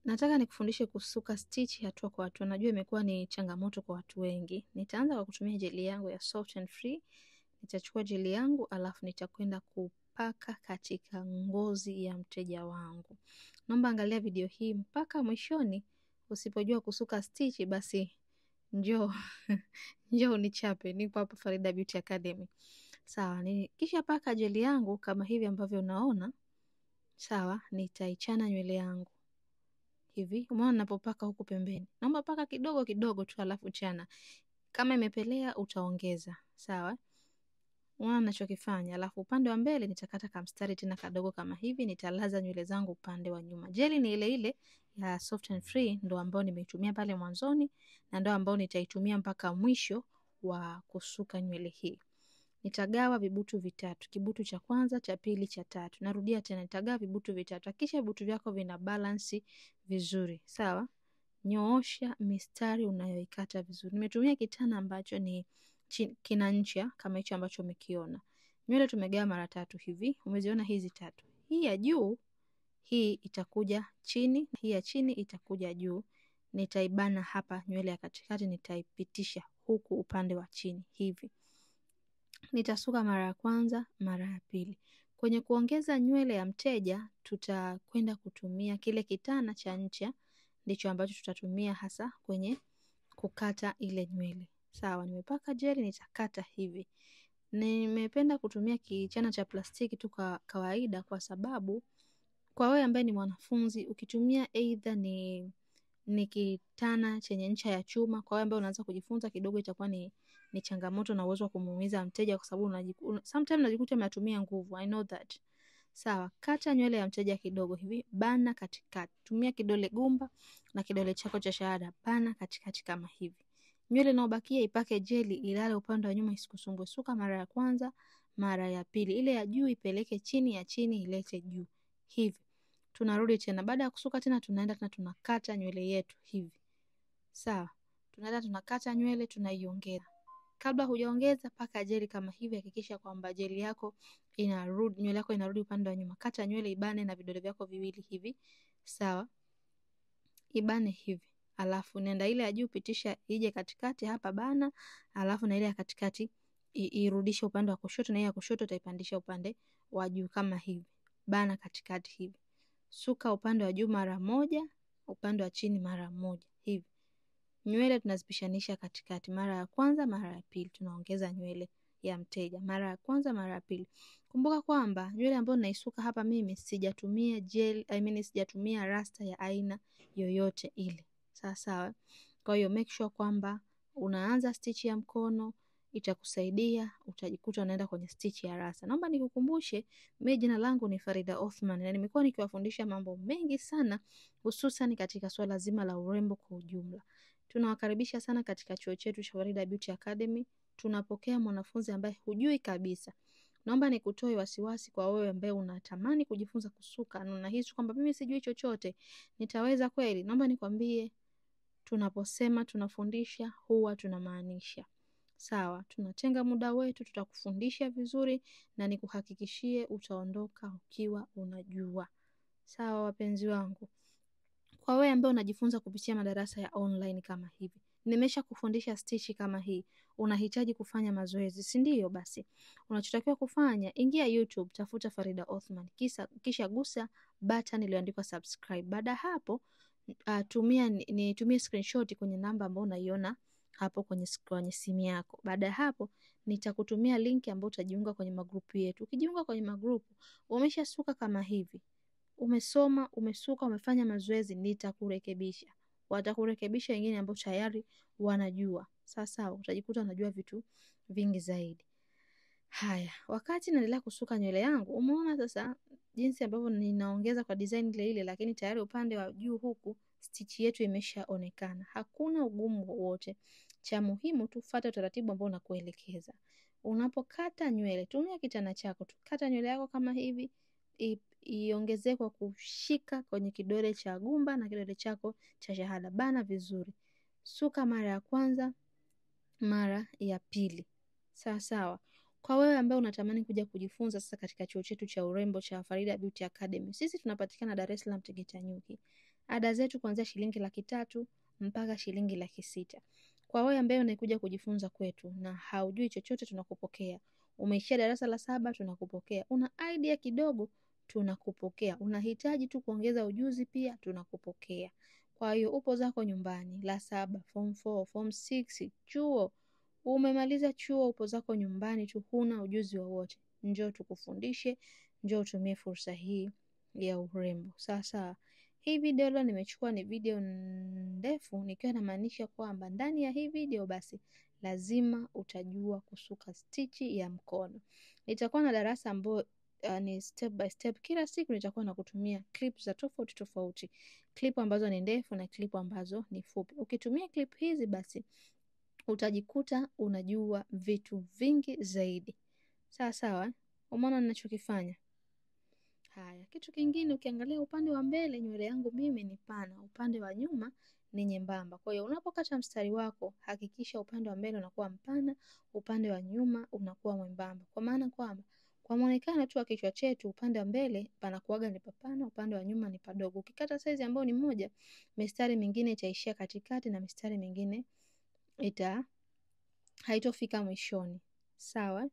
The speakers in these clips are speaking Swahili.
Nataka nikufundishe kusuka stitch hatua kwa hatua. Najua imekuwa ni changamoto kwa watu wengi. Nitaanza kwa kutumia jeli yangu ya Soft and Free. Nitachukua jeli yangu alafu nitakwenda kupaka katika ngozi ya mteja wangu. Naomba angalia video hii mpaka mwishoni. Usipojua kusuka stitch basi njoo njoo unichape. Nipo hapa Farida Beauty Academy. Sawa, kisha paka jeli yangu kama hivi ambavyo unaona. Sawa, nitaichana nywele yangu. Hivi, umeona ninapopaka huku pembeni. Naomba paka kidogo kidogo tu alafu chana. Kama imepelea utaongeza. Sawa? Unaona ninachokifanya. Alafu upande wa mbele nitakata kamstari tena kadogo kama hivi, nitalaza nywele zangu upande wa nyuma. Jeli ni ile ile ya Soft and Free ndo ambao nimeitumia pale mwanzoni na ndo ambao nitaitumia mpaka mwisho wa kusuka nywele hii. Nitagawa vibutu vitatu. Kibutu cha kwanza, cha pili, cha tatu. Narudia tena nitagawa vibutu vitatu. Hakikisha vibutu vyako vina balance vizuri. Sawa? Nyoosha mistari unayoikata vizuri. Nimetumia kitana ambacho ni kina ncha kama hicho ambacho umekiona. Nywele tumegawa mara tatu hivi. Umeziona hizi tatu. Hii ya juu hii itakuja chini, hii ya chini itakuja juu. Nitaibana hapa nywele ya katikati nitaipitisha huku upande wa chini hivi. Nitasuka mara ya kwanza, mara ya pili. Kwenye kuongeza nywele ya mteja, tutakwenda kutumia kile kitana cha ncha, ndicho ambacho tutatumia hasa kwenye kukata ile nywele. Sawa, nimepaka jeli nitakata hivi. Nimependa kutumia kichana cha plastiki tu kwa kawaida kwa sababu kwa wewe ambaye ni mwanafunzi, ukitumia either ni kitana chenye ncha ya chuma, kwa wewe ambaye unaanza kujifunza kidogo itakuwa ni changamoto na uwezo wa kumuumiza mteja kwa sababu sometimes unajikuta unatumia nguvu. I know that. Sawa, kata nywele ya mteja kidogo hivi, bana katikati. Tumia kidole gumba na kidole chako cha shahada, bana katikati kama hivi. Nywele inayobakia ipake jeli ilale upande wa nyuma isikusumbue. Suka mara ya kwanza, mara ya pili. Ile ya juu ipeleke chini, ya chini ilete juu. Hivi. Tunarudi tena. Baada ya kusuka tena tunaenda tena tunakata nywele yetu hivi. Sawa. Tunaenda tunakata nywele tunaiongeza. Kabla hujaongeza paka jeli kama hivi, hakikisha kwamba jeli yako inarudi, nywele yako inarudi upande wa nyuma. Kata nywele ibane na vidole vyako viwili hivi. Sawa? Ibane hivi. Alafu nenda ile ya juu pitisha ije katikati hapa bana, alafu na ile ya katikati irudishe upande wa kushoto na ile ya kushoto utaipandisha upande wa juu kama hivi. Bana katikati hivi. Suka upande wa juu mara moja, upande wa chini mara moja hivi. Nywele tunazipishanisha katikati, mara ya kwanza, mara ya pili. Tunaongeza nywele ya mteja, mara ya kwanza, mara ya pili. Kumbuka kwamba nywele ambayo naisuka hapa mimi sijatumia gel, sijatumia rasta ya aina yoyote ile. Sawa. Kwa hiyo make sure kwamba unaanza stitch ya mkono, itakusaidia utajikuta unaenda kwenye stitch ya rasta. Naomba nikukumbushe, mimi jina langu ni Farida Othman na nimekuwa nikiwafundisha mambo mengi sana hususan katika swala zima la urembo kwa ujumla. Tunawakaribisha sana katika chuo chetu cha Farida Beauty Academy. Tunapokea mwanafunzi ambaye hujui kabisa. Naomba nikutoe wasiwasi kwa wewe ambaye unatamani kujifunza kusuka na unahisi kwamba mimi sijui chochote. Nitaweza kweli? Naomba nikwambie, tunaposema tunafundisha huwa tunamaanisha. Sawa, tunatenga muda wetu, tutakufundisha vizuri na nikuhakikishie utaondoka ukiwa unajua. Sawa wapenzi wangu. Kwa wewe ambaye unajifunza kupitia madarasa ya online kama hivi, nimesha kufundisha stitch kama hii, unahitaji kufanya mazoezi, si ndio? Basi unachotakiwa kufanya, ingia YouTube, tafuta Farida Othman, kisha gusa button iliyoandikwa subscribe. Baada hapo nitumie screenshot kwenye namba ambayo unaiona hapo kwenye simu yako. Baada hapo nitakutumia link ambayo utajiunga kwenye magrupu yetu. Ukijiunga kwenye magrupu, umeshasuka kama hivi, umesoma, umesuka, umefanya mazoezi, nitakurekebisha. Watakurekebisha wengine ambao tayari wanajua. Sasa utajikuta unajua vitu vingi zaidi. Haya, wakati naendelea kusuka nywele yangu, umeona sasa jinsi ambavyo ninaongeza kwa design ile ile, lakini tayari upande wa juu huku stitch yetu imeshaonekana. Hakuna ugumu wowote. Cha muhimu tu fuata utaratibu ambao nakuelekeza. Unapokata nywele, tumia kitana chako, kata nywele yako kama hivi, iongezee kwa kushika kwenye kidole cha gumba na kidole chako cha shahada. Bana vizuri. Suka mara ya kwanza, mara ya pili. Sawa. Kwa wewe ambaye unatamani kuja kujifunza sasa katika chuo chetu cha urembo cha Farida Beauty Academy, sisi tunapatikana Dar es Salaam Tegeta Nyuki. Ada zetu kuanzia shilingi 300,000 mpaka shilingi 600,000. Kwa wewe ambaye unakuja kujifunza kwetu na haujui chochote, tunakupokea. Umeishia darasa la 7, tunakupokea. Una idea kidogo, tunakupokea. Unahitaji tu kuongeza ujuzi, pia tunakupokea. Kwa hiyo upo zako nyumbani, la 7, form 4, form 6, chuo. Umemaliza chuo, upo zako nyumbani tu, huna ujuzi wowote. Njoo tukufundishe, njoo utumie fursa hii ya urembo. Sasa hii video leo nimechukua ni video ndefu, nikiwa namaanisha kwamba ndani ya hii video basi lazima utajua kusuka stichi ya mkono. Nitakuwa na darasa ambayo ni step by step. Kila siku nitakuwa na kutumia clip za tofauti tofauti. Clip ambazo ni ndefu na clip ambazo ni fupi. Ukitumia clip hizi basi utajikuta unajua vitu vingi zaidi. Sawa sawa, umeona ninachokifanya? Haya, kitu kingine ukiangalia upande wa mbele nywele yangu mimi ni pana, upande wa nyuma ni nyembamba. Kwa hiyo unapokata mstari wako hakikisha upande wa mbele unakuwa mpana, upande wa nyuma unakuwa mwembamba. Kwa maana kwamba kwa muonekano tu wa kichwa chetu upande wa mbele panakuaga ni papana, upande wa nyuma ni padogo. Ukikata size ambayo ni moja, mistari mingine itaishia katikati na mistari mingine haitofika mwishoni. Sawa?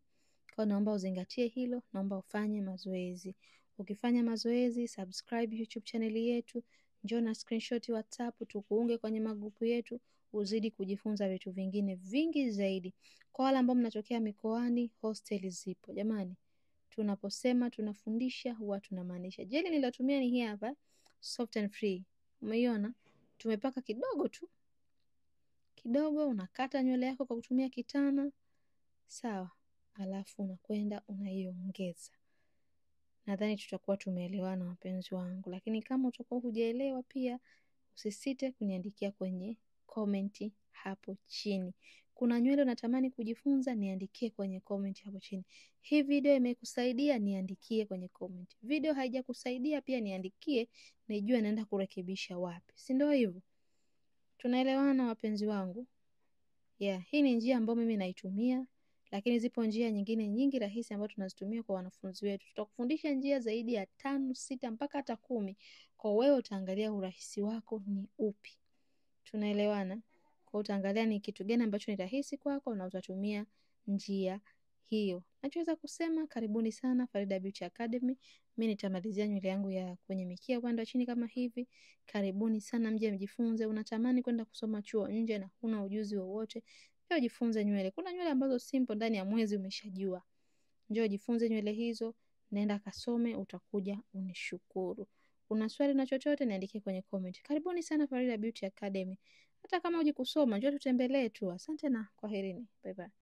Kwa naomba uzingatie hilo, naomba ufanye mazoezi. Ukifanya mazoezi, subscribe YouTube channel yetu, njoo na screenshot WhatsApp, tukuunge kwenye magrupu yetu, uzidi kujifunza vitu vingine vingi zaidi. Kwa wale ambao mnatokea mikoani, hostel zipo. Jamani, tunaposema tunafundisha huwa tunamaanisha. Jeli nilotumia ni hii hapa, soft and free. Umeiona? Tumepaka kidogo tu. Kidogo unakata nywele yako kwa kutumia kitana. Sawa? Alafu unakwenda unaiongeza. Nadhani tutakuwa tumeelewana wapenzi wangu, lakini kama utakuwa hujaelewa pia usisite kuniandikia kwenye comment hapo chini. Kuna nywele unatamani kujifunza, niandikie kwenye comment hapo chini. Hii video imekusaidia, niandikie kwenye comment. Video haijakusaidia pia niandikie, nijue naenda kurekebisha wapi. Si ndio hivyo? Tunaelewana wapenzi wangu? Hii ni njia ambayo mimi naitumia. Lakini zipo njia nyingine nyingi rahisi ambazo tunazitumia kwa wanafunzi wetu. Tutakufundisha njia zaidi ya 5, 6 mpaka hata 10. Kwa wewe utaangalia urahisi wako ni upi. Tunaelewana? Kwa utaangalia ni kitu gani ambacho ni rahisi kwako na utatumia njia hiyo. Nachoweza kusema karibuni sana Farida Beauty Academy. Mimi nitamalizia nywele yangu ya kwenye mikia upande wa chini kama hivi. Karibuni sana mje mjifunze. Unatamani kwenda kusoma chuo nje na huna ujuzi wowote, njoo jifunze nywele. Kuna nywele ambazo simple ndani ya mwezi umeshajua. Njoo jifunze nywele hizo, nenda kasome, utakuja unishukuru. Una swali na chochote niandikie kwenye comment. Karibuni sana Farida Beauty Academy. Hata kama hujikusoma, njoo tutembelee tu. Asante na kwaherini. Bye bye.